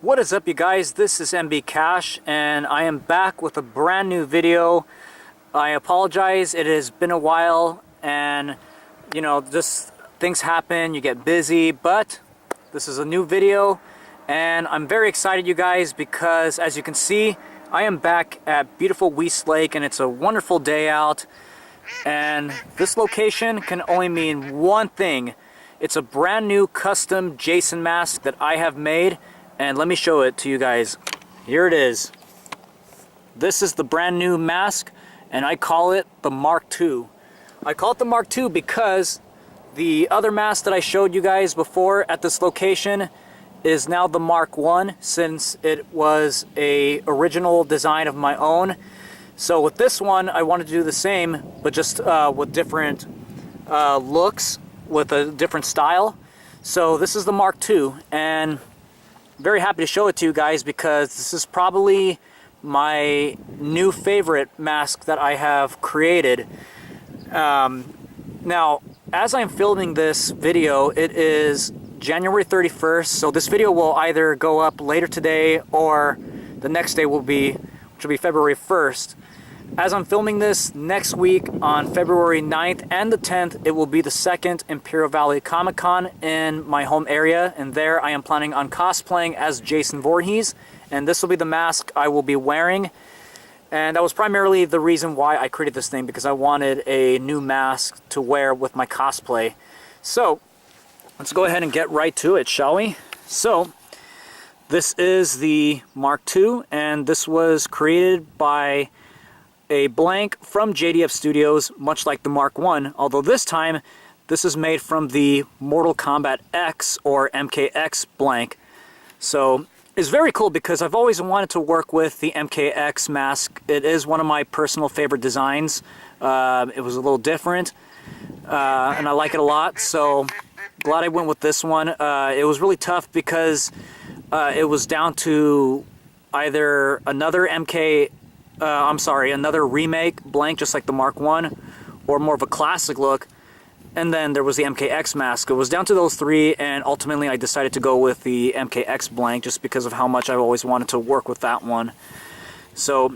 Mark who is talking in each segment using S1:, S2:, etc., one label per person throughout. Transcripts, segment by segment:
S1: What is up, you guys? This is MB Cash and I am back with a brand new video. I apologize, it has been a while and just things happen, you get busy, but this is a new video and I'm very excited, you guys, because as you can see I am back at beautiful Wiest Lake and it's a wonderful day out, and this location can only mean one thing. It's a brand new custom Jason mask that I have made. And let me show it to you guys. Here it is. This is the brand new mask, and I call it the Mark II. I call it the Mark II because the other mask that I showed you guys before at this location is now the Mark I, since it was a original design of my own. So with this one, I wanted to do the same, but just with different looks, with a different style. So this is the Mark II, and very happy to show it to you guys because this is probably my new favorite mask that I have created. Now, as I'm filming this video, it is January 31st, so this video will either go up later today or the next day which will be February 1st. As I'm filming this, next week on February 9th and the 10th, it will be the second Imperial Valley Comic Con in my home area, and there I am planning on cosplaying as Jason Voorhees, and this will be the mask I will be wearing. And that was primarily the reason why I created this thing, because I wanted a new mask to wear with my cosplay. So, let's go ahead and get right to it, shall we? So, this is the Mark II, and this was created by a blank from JDF Studios, much like the Mark I, although this time this is made from the Mortal Kombat X or MKX blank. So it's very cool because I've always wanted to work with the MKX mask. It is one of my personal favorite designs. It was a little different and I like it a lot, so glad I went with this one. It was really tough because it was down to either another another remake blank just like the Mark I, or more of a classic look, and then there was the MKX mask. It was down to those three, and ultimately I decided to go with the MKX blank just because of how much I've always wanted to work with that one. So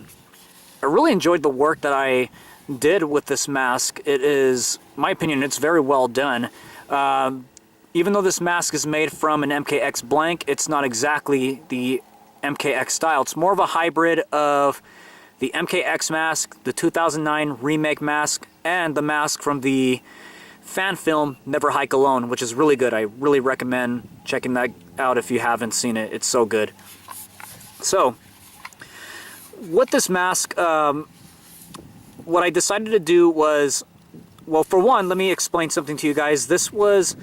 S1: I really enjoyed the work that I did with this mask. It is, in my opinion, it's very well done. Even though this mask is made from an MKX blank, it's not exactly the MKX style. It's more of a hybrid of the MKX mask, the 2009 remake mask, and the mask from the fan film Never Hike Alone, which is really good. I really recommend checking that out if you haven't seen it. It's so good. So, with this mask, what I decided to do was, well, for one, let me explain something to you guys. This was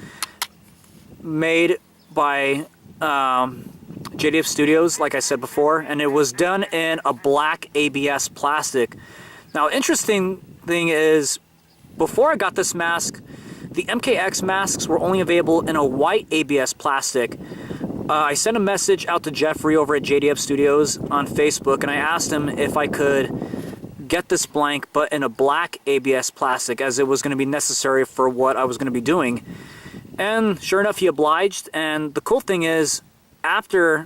S1: made by JDF Studios, like I said before, and it was done in a black ABS plastic. Now, interesting thing is, before I got this mask, the MKX masks were only available in a white ABS plastic. I sent a message out to Jeffrey over at JDF Studios on Facebook, and I asked him if I could get this blank but in a black ABS plastic, as it was going to be necessary for what I was going to be doing. And sure enough, he obliged. And the cool thing is, after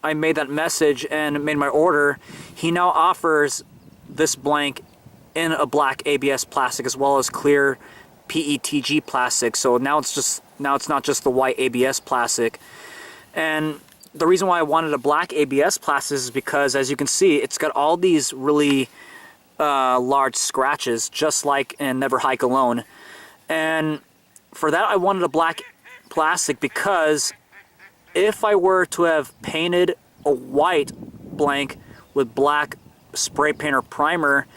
S1: I made that message and made my order, he now offers this blank in a black ABS plastic as well as clear PETG plastic. So now it's not just the white ABS plastic. And the reason why I wanted a black ABS plastic is because, as you can see, it's got all these really large scratches, just like in Never Hike Alone. And for that, I wanted a black plastic because if I were to have painted a white blank with black spray paint or primer,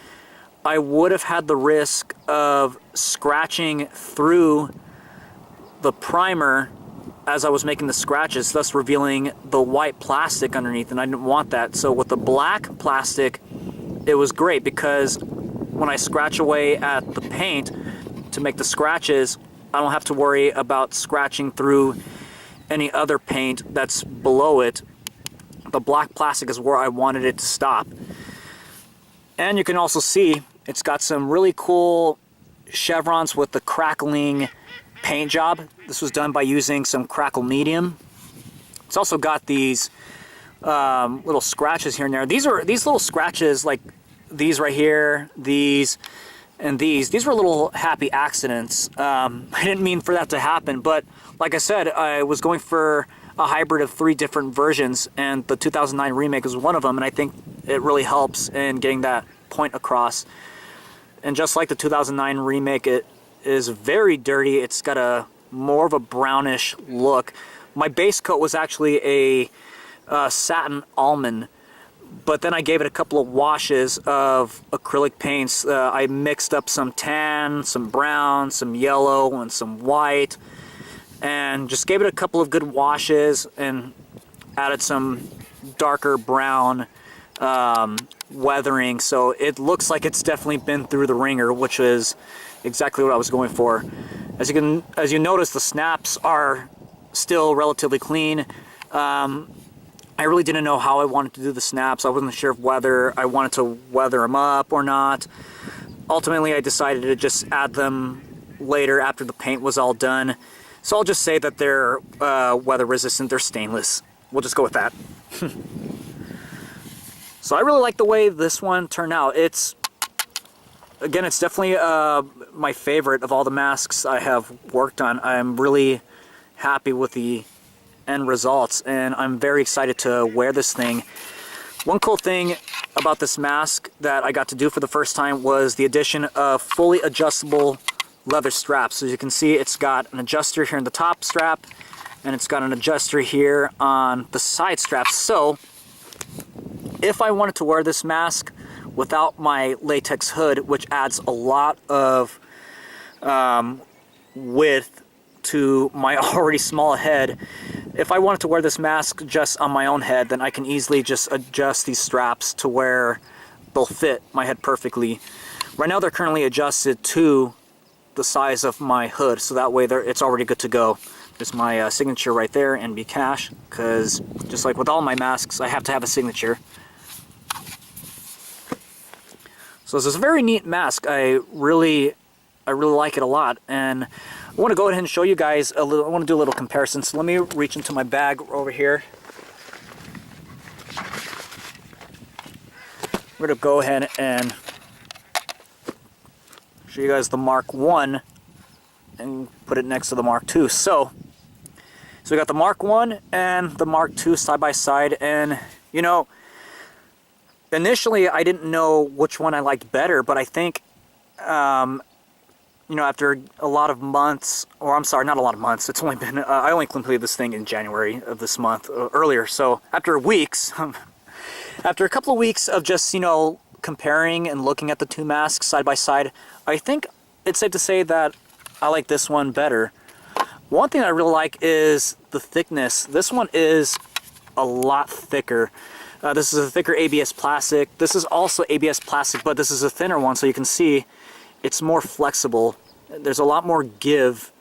S1: I would have had the risk of scratching through the primer as I was making the scratches, thus revealing the white plastic underneath, and I didn't want that. So with the black plastic, it was great because when I scratch away at the paint to make the scratches, I don't have to worry about scratching through any other paint that's below it. The black plastic is where I wanted it to stop. And you can also see it's got some really cool chevrons with the crackling paint job. This was done by using some crackle medium. It's also got these little scratches here and there. These little scratches, like these right here, these and these were little happy accidents. I didn't mean for that to happen, but like I said, I was going for a hybrid of 3 different versions, and the 2009 remake is one of them, and I think it really helps in getting that point across. And just like the 2009 remake, it is very dirty. It's got a more of a brownish look. My base coat was actually a satin almond, but then I gave it a couple of washes of acrylic paints. I mixed up some tan, some brown, some yellow, and some white, and just gave it a couple of good washes and added some darker brown weathering, so it looks like it's definitely been through the ringer, which is exactly what I was going for. As you notice, the snaps are still relatively clean. I really didn't know how I wanted to do the snaps. I wasn't sure whether I wanted to weather them up or not. Ultimately, I decided to just add them later after the paint was all done. So I'll just say that they're weather resistant, they're stainless. We'll just go with that. So I really like the way this one turned out. Again, it's definitely my favorite of all the masks I have worked on. I'm really happy with the end results, and I'm very excited to wear this thing. One cool thing about this mask that I got to do for the first time was the addition of fully adjustable leather straps. As you can see, it's got an adjuster here in the top strap, and it's got an adjuster here on the side straps. So if I wanted to wear this mask without my latex hood, which adds a lot of width to my already small head, if I wanted to wear this mask just on my own head, then I can easily just adjust these straps to where they'll fit my head perfectly. Right now they're currently adjusted to the size of my hood, so that way it's already good to go. There's my signature right there, NB Cash, because just like with all my masks, I have to have a signature. So this is a very neat mask. I really like it a lot, and I want to go ahead and show you guys a little. I want to do a little comparison. So let me reach into my bag over here. We're going to go ahead and show you guys the Mark 1 and put it next to the Mark II. So we got the Mark 1 and the Mark II side by side, and you know, initially I didn't know which one I liked better, but I think you know, after a lot of months, or I'm sorry, not a lot of months, it's only been, I only completed this thing in January of this month, earlier, so after weeks, after a couple of weeks of just, you know, comparing and looking at the 2 masks side by side, I think it's safe to say that I like this one better. One thing I really like is the thickness. This one is a lot thicker. This is a thicker ABS plastic. This is also ABS plastic, but this is a thinner one, so you can see it's more flexible. There's a lot more give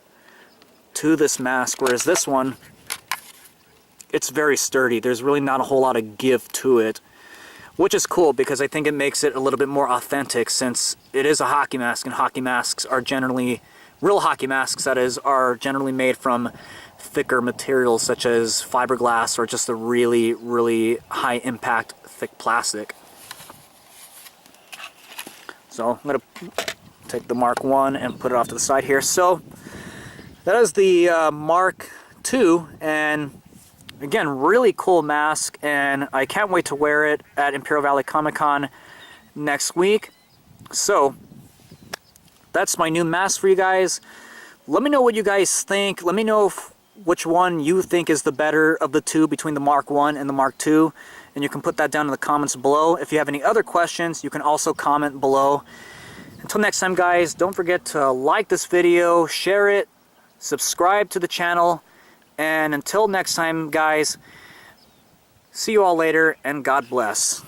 S1: to this mask, whereas this one, it's very sturdy. There's really not a whole lot of give to it, which is cool because I think it makes it a little bit more authentic, since it is a hockey mask, and hockey masks are generally, real hockey masks that is, are generally made from thicker materials such as fiberglass or just a really, really high impact thick plastic. So I'm going to take the Mark 1 and put it off to the side here. So that is the Mark II, and again, really cool mask, and I can't wait to wear it at Imperial Valley Comic Con next week. So that's my new mask for you guys. Let me know what you guys think. Let me know which one you think is the better of the 2 between the Mark 1 and the Mark II, and you can put that down in the comments below. If you have any other questions, you can also comment below. Until next time, guys, don't forget to like this video, share it, subscribe to the channel, and until next time, guys, see you all later, and God bless.